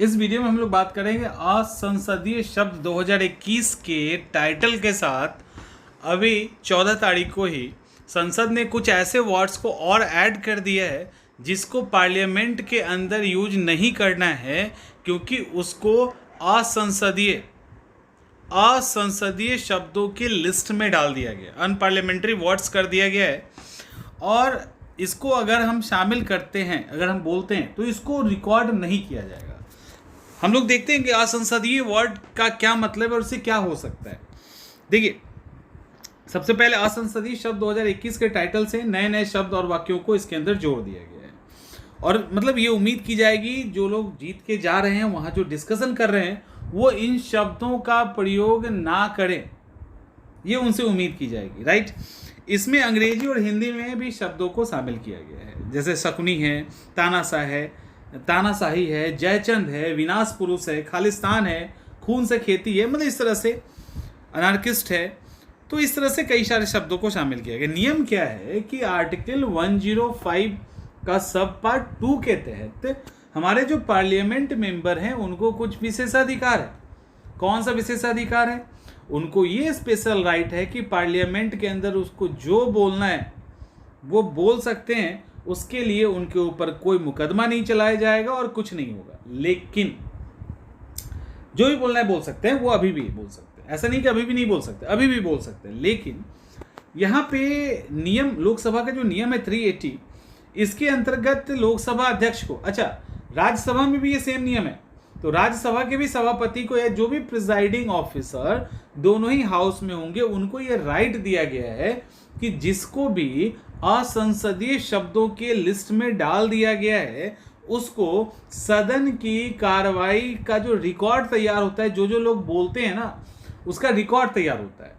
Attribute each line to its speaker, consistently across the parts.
Speaker 1: इस वीडियो में हम लोग बात करेंगे असंसदीय शब्द 2021 के टाइटल के साथ। अभी 14 तारीख को ही संसद ने कुछ ऐसे वर्ड्स को और ऐड कर दिया है जिसको पार्लियामेंट के अंदर यूज नहीं करना है, क्योंकि उसको असंसदीय शब्दों की लिस्ट में डाल दिया गया, अनपार्लियामेंट्री वर्ड्स कर दिया गया है। और इसको अगर हम शामिल करते हैं, अगर हम बोलते हैं, तो इसको रिकॉर्ड नहीं किया जाएगा। हम लोग देखते हैं कि असंसदीय वर्ड का क्या मतलब है और उससे क्या हो सकता है। देखिए, सबसे पहले असंसदीय शब्द 2021 के टाइटल से नए नए शब्द और वाक्यों को इसके अंदर जोड़ दिया गया है। और मतलब ये उम्मीद की जाएगी जो लोग जीत के जा रहे हैं, वहाँ जो डिस्कशन कर रहे हैं, वो इन शब्दों का प्रयोग ना करें, ये उनसे उम्मीद की जाएगी, राइट। इसमें अंग्रेजी और हिंदी में भी शब्दों को शामिल किया गया है, जैसे शकुनी है, तानाशाही है, जयचंद है, विनाश पुरुष है, खालिस्तान है, खून से खेती है, मतलब इस तरह से अनार्किस्ट है। तो इस तरह से कई सारे शब्दों को शामिल किया गया। नियम क्या है कि आर्टिकल 105 का सब पार्ट 2 के तहत हमारे जो पार्लियामेंट मेंबर हैं उनको कुछ विशेषाधिकार है। कौन सा विशेषाधिकार है? उनको ये स्पेशल राइट है कि पार्लियामेंट के अंदर उसको जो बोलना है वो बोल सकते हैं, उसके लिए उनके ऊपर कोई मुकदमा नहीं चलाया जाएगा और कुछ नहीं होगा। लेकिन जो भी बोलना है बोल सकते हैं, वो अभी भी बोल सकते हैं। ऐसा नहीं कि अभी भी नहीं बोल सकते, अभी भी बोल सकते हैं। लेकिन यहाँ पे नियम, लोकसभा का जो नियम है 380, इसके अंतर्गत लोकसभा अध्यक्ष को, अच्छा राज्यसभा में भी ये सेम नियम है, तो राज्यसभा के भी सभापति को या जो भी प्रिजाइडिंग ऑफिसर दोनों ही हाउस में होंगे, उनको ये राइट दिया गया है कि जिसको भी असंसदीय शब्दों के लिस्ट में डाल दिया गया है, उसको सदन की कार्रवाई का जो रिकॉर्ड तैयार होता है, जो जो लोग बोलते हैं ना, उसका रिकॉर्ड तैयार होता है,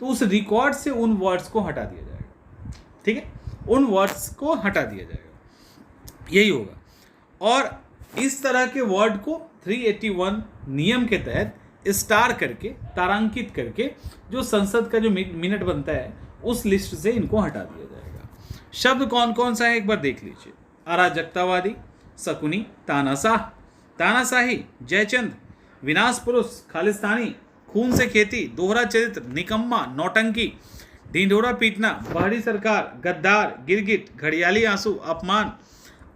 Speaker 1: तो उस रिकॉर्ड से उन वर्ड्स को हटा दिया जाएगा। ठीक है, उन वर्ड्स को हटा दिया जाएगा, यही होगा। और इस तरह के वर्ड को 381 नियम के तहत स्टार करके, तारांकित करके, जो संसद का जो मिनट बनता है उस लिस्ट से इनको हटा दिया जाएगा। शब्द कौन कौन सा है एक बार देख लीजिए। अराजकतावादी, शकुनी, तानाशाही, जयचंद, विनाश पुरुष, खालिस्तानी, खून से खेती, दोहरा चरित्र, निकम्मा, नौटंकी, ढिंढोरा पीटना, बाहरी सरकार, गद्दार, गिरगिट, घड़ियाली आंसू, अपमान,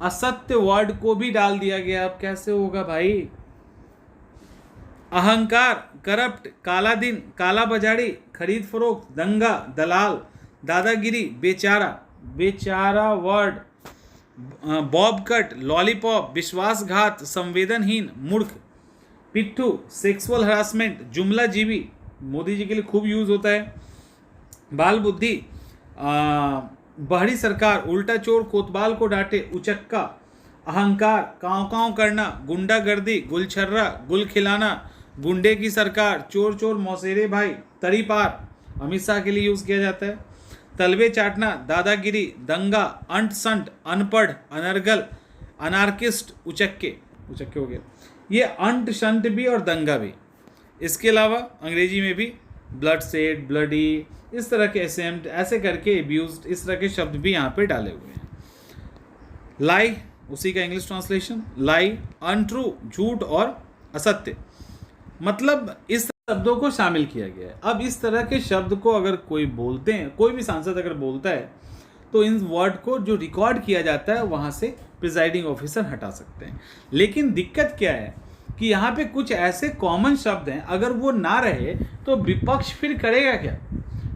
Speaker 1: असत्य वर्ड को भी डाल दिया गया। अब कैसे होगा भाई? अहंकार, करप्ट, काला दिन, काला बाजारी, खरीद फरोख्त, दंगा, दलाल, दादागिरी, बेचारा वर्ड, बॉब कट, लॉलीपॉप, विश्वासघात, संवेदनहीन, मूर्ख, पिट्ठू, सेक्सुअल हरासमेंट, जुमला जीवी, मोदी जी के लिए खूब यूज होता है, बाल बुद्धि, बाहरी सरकार, उल्टा चोर कोतवाल को डांटे, उचक्का, अहंकार, काँव करना, गुंडागर्दी, गुलछर्रा, गुल खिलाना, गुंडे की सरकार, चोर चोर मौसेरे भाई, तरी पार, अमित शाह के लिए यूज किया जाता है, तलवे चाटना, दादागिरी, दंगा, अंट संट, अनपढ़, अनर्गल, अनार्किस्ट, उचक्के हो गया। ये अंट शंट भी और दंगा भी। इसके अलावा अंग्रेजी में भी ब्लड सेड, ब्लडी, इस तरह के असेम्प्ट, ऐसे करके अब्यूज्ड, इस तरह के शब्द भी यहाँ पे डाले हुए हैं। लाई, उसी का इंग्लिश ट्रांसलेशन, लाई, अनट्रू, झूठ और असत्य, मतलब इस शब्दों को शामिल किया गया है। अब इस तरह के शब्द को अगर कोई बोलते हैं, कोई भी सांसद अगर बोलता है, तो इन वर्ड को जो रिकॉर्ड किया जाता है वहाँ से प्रिजाइडिंग ऑफिसर हटा सकते हैं। लेकिन दिक्कत क्या है कि यहाँ पे कुछ ऐसे कॉमन शब्द हैं, अगर वो ना रहे तो विपक्ष फिर करेगा क्या?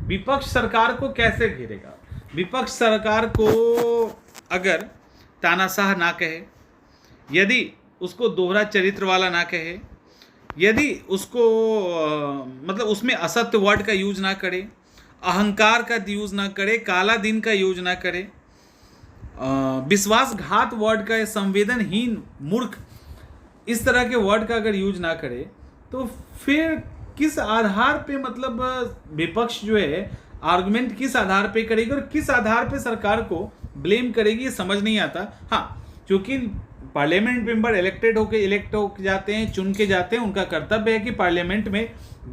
Speaker 1: विपक्ष सरकार को कैसे घेरेगा? विपक्ष सरकार को अगर तानाशाह ना कहे, यदि उसको दोहरा चरित्र वाला ना कहे, यदि उसको मतलब उसमें असत्य वर्ड का यूज ना करे, अहंकार का यूज ना करे, काला दिन का यूज ना करे, विश्वासघात वर्ड का, संवेदनहीन, मूर्ख, इस तरह के वर्ड का अगर यूज ना करे, तो फिर किस आधार पे, मतलब विपक्ष जो है आर्गुमेंट किस आधार पे करेगी और किस आधार पे सरकार को ब्लेम करेगी, ये समझ नहीं आता। हाँ, क्योंकि पार्लियामेंट मेंबर इलेक्ट हो जाते हैं, चुन के जाते हैं, उनका कर्तव्य है कि पार्लियामेंट में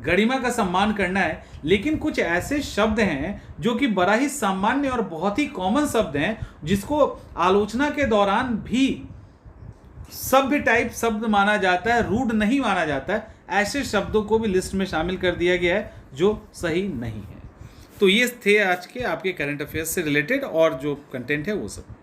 Speaker 1: गरिमा का सम्मान करना है। लेकिन कुछ ऐसे शब्द हैं जो कि बड़ा ही सामान्य और बहुत ही कॉमन शब्द हैं, जिसको आलोचना के दौरान भी सभ्य टाइप शब्द माना जाता है, रूड नहीं माना जाता है, ऐसे शब्दों को भी लिस्ट में शामिल कर दिया गया है जो सही नहीं है। तो ये थे आज के आपके करंट अफेयर्स से रिलेटेड और जो कंटेंट है वो सब।